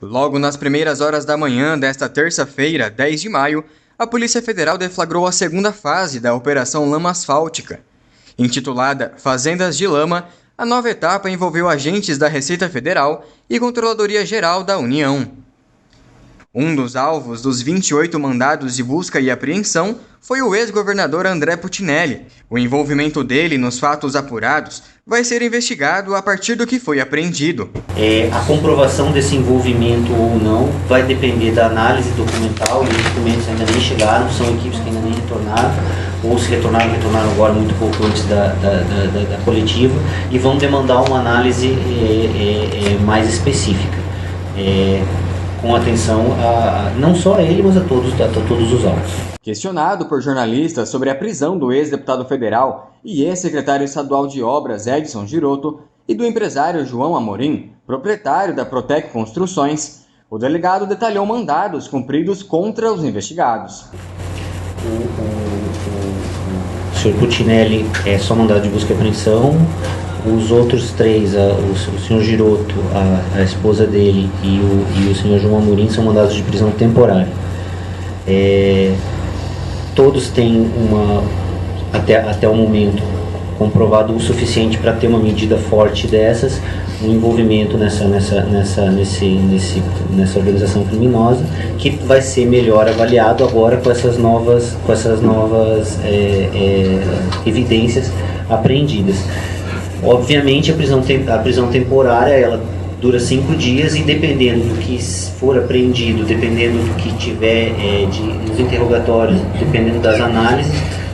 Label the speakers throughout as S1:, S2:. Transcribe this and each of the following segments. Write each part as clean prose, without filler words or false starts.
S1: Logo nas primeiras horas da manhã desta terça-feira, 10 de maio, a Polícia Federal deflagrou a segunda fase da Operação Lama Asfáltica. Intitulada Fazendas de Lama, a nova etapa envolveu agentes da Receita Federal e Controladoria Geral da União. Um dos alvos dos 28 mandados de busca e apreensão foi o ex-governador André Putinelli. O envolvimento dele nos fatos apurados vai ser investigado a partir do que foi apreendido.
S2: A comprovação desse envolvimento ou não vai depender da análise documental, e os documentos ainda nem chegaram, são equipes que ainda nem retornaram, ou se retornaram agora muito pouco antes da coletiva, e vão demandar uma análise mais específica. Com atenção não só a ele, mas a todos os alvos.
S1: Questionado por jornalistas sobre a prisão do ex-deputado federal e ex-secretário estadual de obras Edson Giroto e do empresário João Amorim, proprietário da Protec Construções, o delegado detalhou mandados cumpridos contra os investigados.
S2: O senhor Putinelli é só mandado de busca e apreensão. Os outros três, o senhor Giroto, a esposa dele e o senhor João Amorim são mandados de prisão temporária. Todos têm até o momento comprovado o suficiente para ter uma medida forte dessas, um envolvimento nessa organização criminosa, que vai ser melhor avaliado agora com essas novas evidências apreendidas. Obviamente a prisão temporária ela dura 5 dias e dependendo do que for apreendido, dependendo do que tiver nos interrogatórios, dependendo das análises,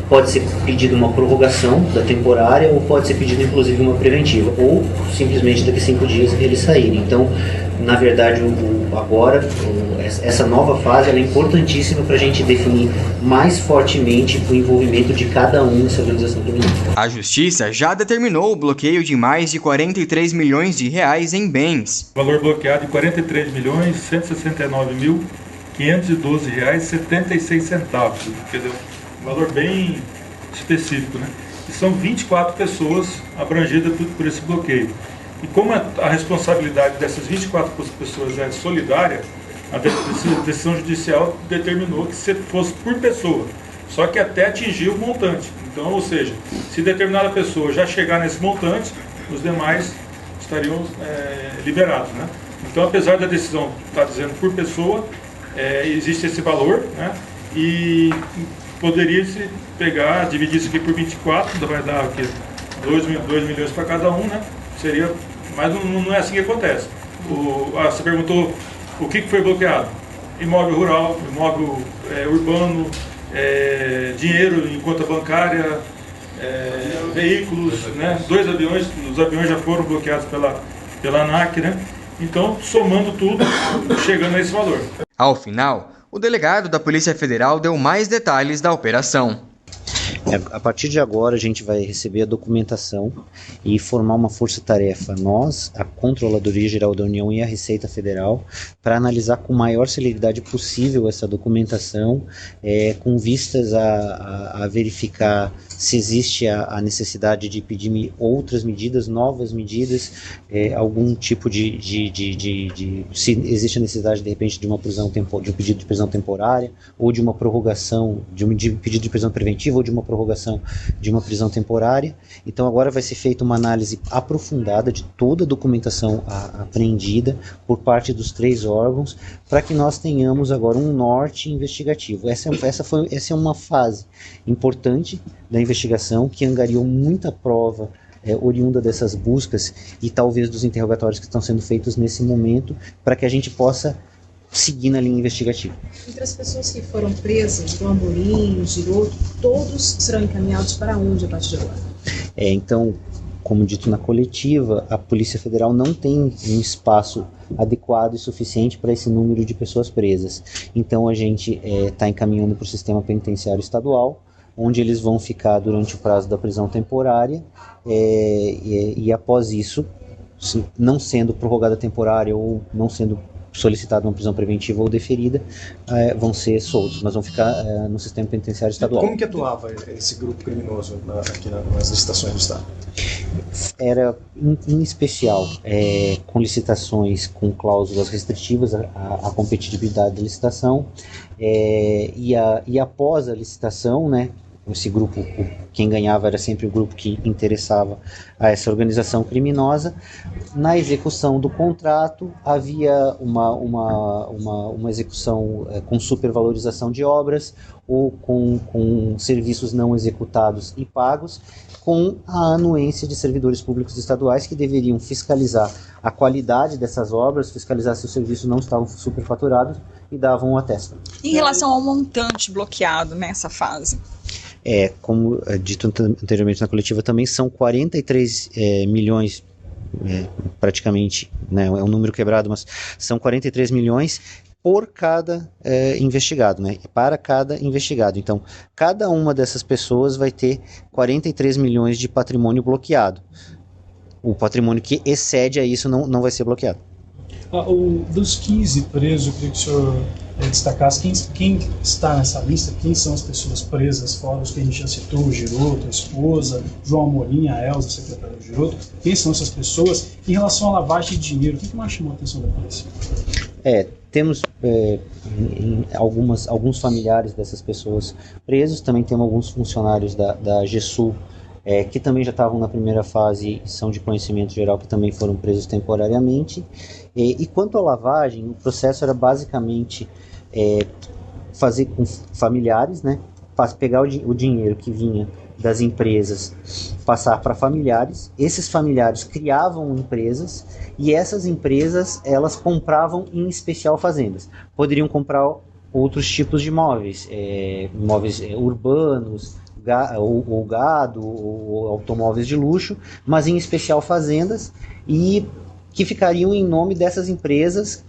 S2: pode ser pedido uma prorrogação da temporária ou pode ser pedido inclusive uma preventiva, ou simplesmente daqui a 5 dias eles saírem. Então, na verdade, essa nova fase ela é importantíssima para a gente definir mais fortemente o envolvimento de cada um nessa organização criminosa.
S1: A Justiça já determinou o bloqueio de mais de 43 milhões de reais em bens.
S3: O valor bloqueado de R$ 43.169.512,76. Quer dizer, um valor bem específico, né? E são 24 pessoas abrangidas por esse bloqueio. E como a responsabilidade dessas 24 pessoas é solidária, a decisão judicial determinou que fosse por pessoa, só que até atingir o montante. Então, ou seja, se determinada pessoa já chegar nesse montante, os demais estariam liberados, né? Então, apesar da decisão estar dizendo por pessoa, existe esse valor, né? E poderia-se pegar, dividir isso aqui por 24, vai dar aqui 2 milhões para cada um, né? Seria, mas não é assim que acontece. Você perguntou o que foi bloqueado? Imóvel rural, imóvel urbano, dinheiro em conta bancária, veículos, né? 2 aviões, os aviões já foram bloqueados pela ANAC, né? Então, somando tudo, chegando a esse valor.
S1: Ao final, o delegado da Polícia Federal deu mais detalhes da operação.
S2: A partir de agora a gente vai receber a documentação e formar uma força-tarefa, nós, a Controladoria Geral da União e a Receita Federal, para analisar com maior celeridade possível essa documentação, com vistas a verificar se existe a necessidade de pedir outras medidas, novas medidas, algum tipo se existe a necessidade de repente de um pedido de prisão temporária, ou de uma prorrogação, de um pedido de prisão preventiva, ou de uma prorrogação de uma prisão temporária. Então agora vai ser feita uma análise aprofundada de toda a documentação apreendida por parte dos 3 órgãos, para que nós tenhamos agora um norte investigativo. Essa é uma fase importante da investigação que angariou muita prova oriunda dessas buscas e talvez dos interrogatórios que estão sendo feitos nesse momento, para que a gente possa seguir na linha investigativa.
S4: Entre as pessoas que foram presas, o Amorim, o Giroto, todos serão encaminhados para onde a partir de agora?
S2: Então, como dito na coletiva, a Polícia Federal não tem um espaço adequado e suficiente para esse número de pessoas presas. Então a gente está encaminhando para o sistema penitenciário estadual, onde eles vão ficar durante o prazo da prisão temporária, e após isso, não sendo prorrogada temporária ou não sendo solicitada uma prisão preventiva ou deferida, vão ser soltos, mas vão ficar no sistema penitenciário estadual.
S5: Como que atuava esse grupo criminoso aqui nas licitações do Estado?
S2: Era, em especial, com licitações com cláusulas restritivas à competitividade da licitação, e após a licitação, né, esse grupo, quem ganhava era sempre o grupo que interessava a essa organização criminosa. Na execução do contrato havia uma execução com supervalorização de obras ou com serviços não executados e pagos, com a anuência de servidores públicos estaduais que deveriam fiscalizar a qualidade dessas obras, fiscalizar se os serviços não estavam superfaturados e davam um atesto.
S6: Em relação ao montante bloqueado nessa fase?
S2: Como dito anteriormente na coletiva também, são 43 milhões, praticamente, né, é um número quebrado, mas são 43 milhões por cada investigado, né, para cada investigado. Então, cada uma dessas pessoas vai ter 43 milhões de patrimônio bloqueado. O patrimônio que excede a isso não vai ser bloqueado.
S7: Dos 15 presos, eu queria que o senhor destacasse quem está nessa lista, quem são as pessoas presas, fora os que a gente já citou, o Giroto, a esposa, João Amorim, a Elza, secretária do Giroto. Quem são essas pessoas? Em relação à lavagem de dinheiro, o que mais chamou a atenção da polícia?
S2: Temos alguns familiares dessas pessoas presos, também temos alguns funcionários da GESUL, que também já estavam na primeira fase e são de conhecimento geral, que também foram presos temporariamente. E quanto à lavagem, o processo era basicamente fazer com familiares, né, pegar o dinheiro que vinha das empresas, passar para familiares. Esses familiares criavam empresas e essas empresas, elas compravam em especial fazendas. Poderiam comprar outros tipos de imóveis, imóveis urbanos, ou gado, ou automóveis de luxo, mas em especial fazendas, e que ficariam em nome dessas empresas,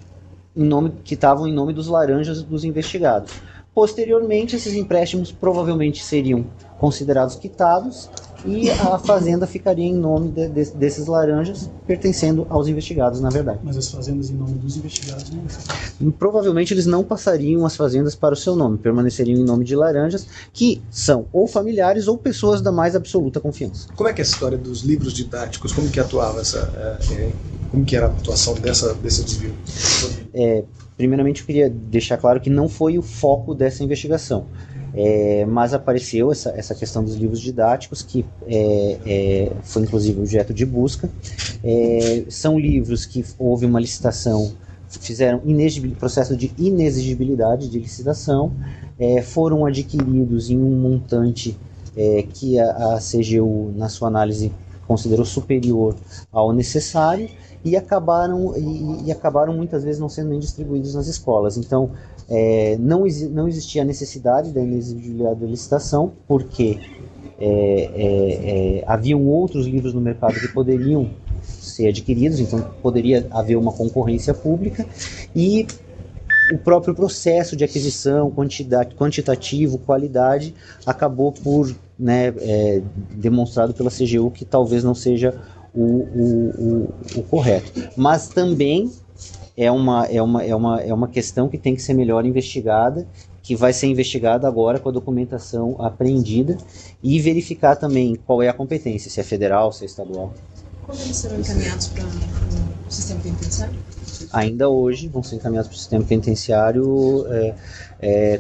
S2: que estavam em nome dos laranjas dos investigados. Posteriormente, esses empréstimos provavelmente seriam considerados quitados e a fazenda ficaria em nome desses laranjas, pertencendo aos investigados, na verdade.
S7: Mas as fazendas em nome dos investigados não?
S2: Provavelmente eles não passariam as fazendas para o seu nome, permaneceriam em nome de laranjas, que são ou familiares ou pessoas da mais absoluta confiança.
S5: Como é que é essa história dos livros didáticos? Como que atuava como que era a atuação desse desvio?
S2: Primeiramente, eu queria deixar claro que não foi o foco dessa investigação. Mas apareceu essa questão dos livros didáticos, que foi inclusive objeto de busca. São livros que houve uma licitação, fizeram processo de inexigibilidade de licitação, foram adquiridos em um montante que a CGU, na sua análise, considerou superior ao necessário, e acabaram muitas vezes não sendo nem distribuídos nas escolas. Então, não existia a necessidade da inexigibilidade da licitação, porque haviam outros livros no mercado que poderiam ser adquiridos, então poderia haver uma concorrência pública, e o próprio processo de aquisição, quantitativo, qualidade, acabou por demonstrado pela CGU que talvez não seja o correto. Mas também é uma questão que tem que ser melhor investigada, que vai ser investigada agora com a documentação apreendida, e verificar também qual é a competência, se é federal, se é estadual.
S4: Quando eles serão encaminhados para o sistema penitenciário?
S2: Ainda hoje vão ser encaminhados para o sistema penitenciário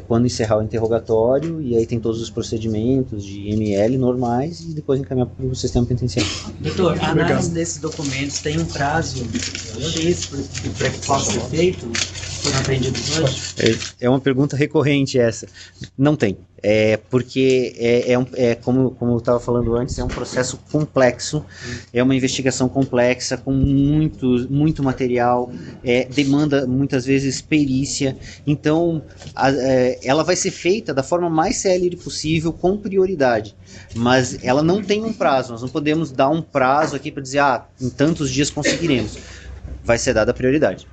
S2: quando encerrar o interrogatório, e aí tem todos os procedimentos de ML normais, e depois encaminhar para o sistema penitenciário.
S8: Doutor, a análise desses documentos tem um prazo X para que possa ser feito? Foram apreendidos hoje?
S2: É uma pergunta recorrente essa. Não tem. Porque como eu estava falando antes, é um processo complexo, é uma investigação complexa, com muito material, demanda muitas vezes perícia. Então, ela vai ser feita da forma mais célere possível, com prioridade. Mas ela não tem um prazo, nós não podemos dar um prazo aqui para dizer, em tantos dias conseguiremos. Vai ser dada a prioridade.